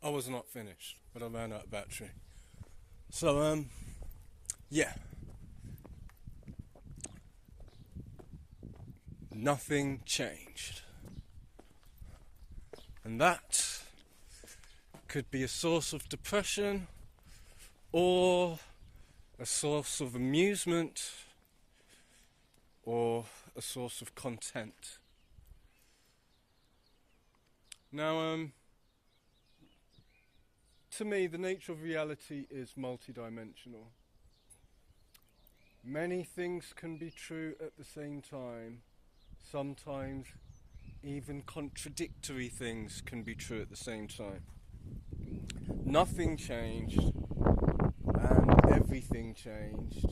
I was not finished, but I ran out of battery. So, yeah, nothing changed. And that could be a source of depression or a source of amusement or a source of content. Now, to me, the nature of reality is multidimensional. Many things can be true at the same time. Sometimes even contradictory things can be true at the same time. Nothing changed and everything changed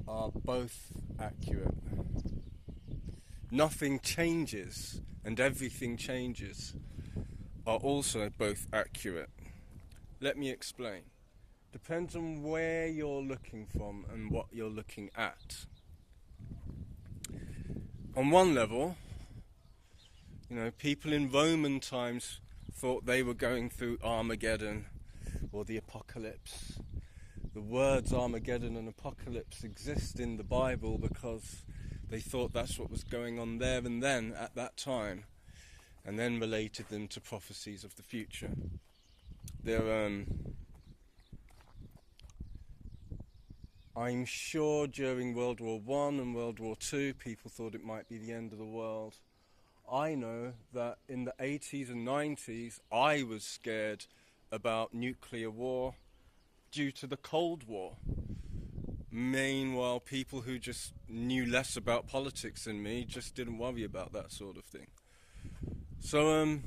are both accurate. Nothing changes and everything changes are also both accurate. Let me explain. Depends on where you're looking from and what you're looking at. On one level, people in Roman times thought they were going through Armageddon or the apocalypse. The words Armageddon and apocalypse exist in the Bible because they thought that's what was going on there and then at that time, and then related them to prophecies of the future. I'm sure during World War I and World War II, people thought it might be the end of the world. I know that in the 80s and 90s, I was scared about nuclear war due to the Cold War. Meanwhile, people who just knew less about politics than me just didn't worry about that sort of thing. So,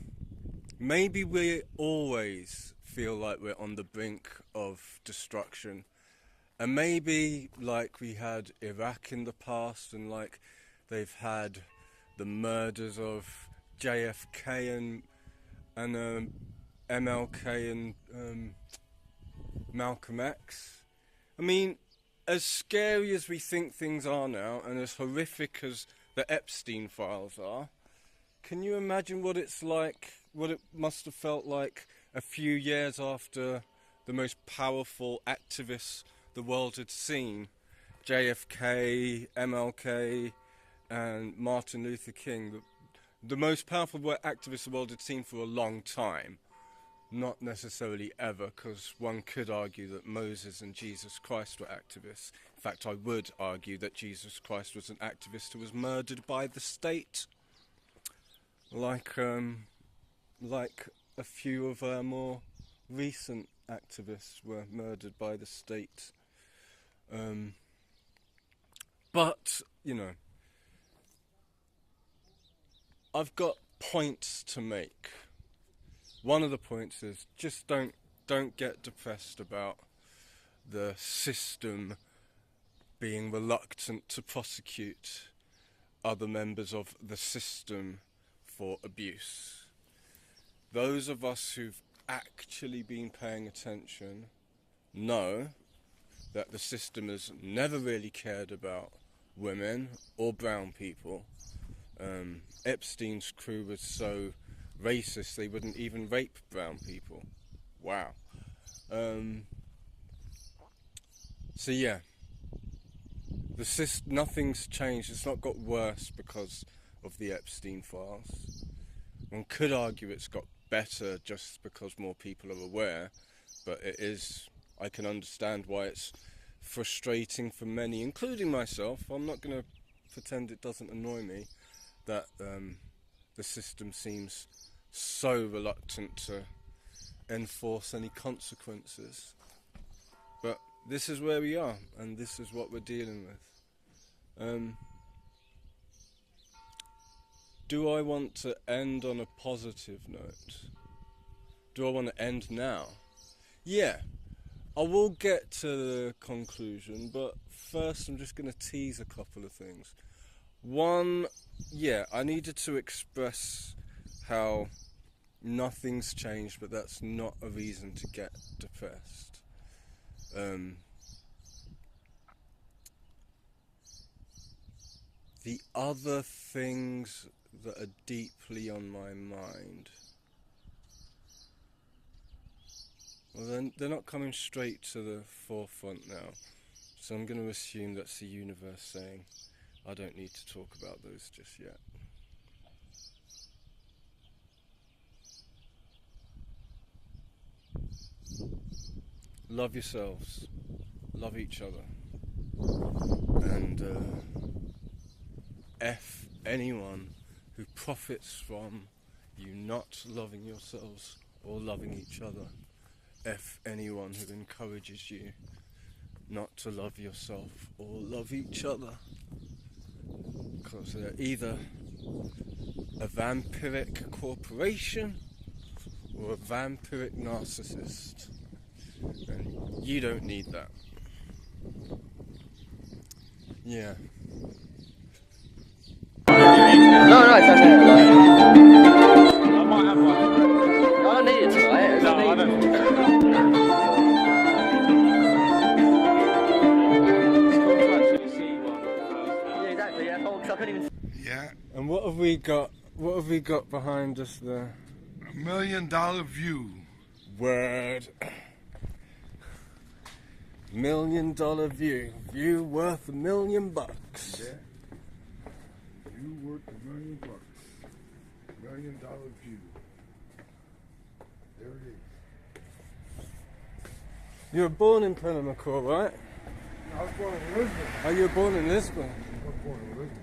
maybe we always feel like we're on the brink of destruction. And maybe like we had Iraq in the past, and like they've had the murders of JFK and MLK and Malcolm X. I mean, as scary as we think things are now, and as horrific as the Epstein files are, can you imagine what it's like, what it must have felt like a few years after the most powerful activists the world had seen, JFK, MLK, and Martin Luther King, the most powerful activists the world had seen for a long time. Not necessarily ever, because one could argue that Moses and Jesus Christ were activists. In fact, I would argue that Jesus Christ was an activist who was murdered by the state. Like a few of our more recent activists were murdered by the state. But, I've got points to make. One of the points is just don't get depressed about the system being reluctant to prosecute other members of the system for abuse. Those of us who've actually been paying attention know that the system has never really cared about women or brown people. Epstein's crew was so racist they wouldn't even rape brown people. Wow. So yeah, nothing's changed. It's not got worse because of the Epstein files. One could argue it's got better just because more people are aware, but it is. I can understand why it's frustrating for many, including myself. I'm not going to pretend it doesn't annoy me that the system seems so reluctant to enforce any consequences. But this is where we are, and this is what we're dealing with. Do I want to end on a positive note? Do I want to end now? Yeah, I will get to the conclusion, but first I'm just going to tease a couple of things. One, yeah, I needed to express how nothing's changed, but that's not a reason to get depressed. The other things that are deeply on my mind Well, then they're not coming straight to the forefront now, so I'm going to assume that's the universe saying, I don't need to talk about those just yet. Love yourselves, love each other, and F anyone who profits from you not loving yourselves or loving each other. F anyone who encourages you not to love yourself or love each other. Because they're either a vampiric corporation or a vampiric narcissist. And you don't need that. Yeah. No, it's okay. I might have one. I don't need it tonight. No, I don't think so. It's cool to actually see one. Yeah, exactly. Yeah, I couldn't even. Yeah, And what have we got? What have we got behind us there? $1 million view. Word. $1 million view. View worth $1 million bucks. Yeah. You worth $1 million bucks. $1 million view. There it is. You were born in Pernambuco, right? I was born in Lisbon. Oh, you were born in Lisbon. I was born in Lisbon.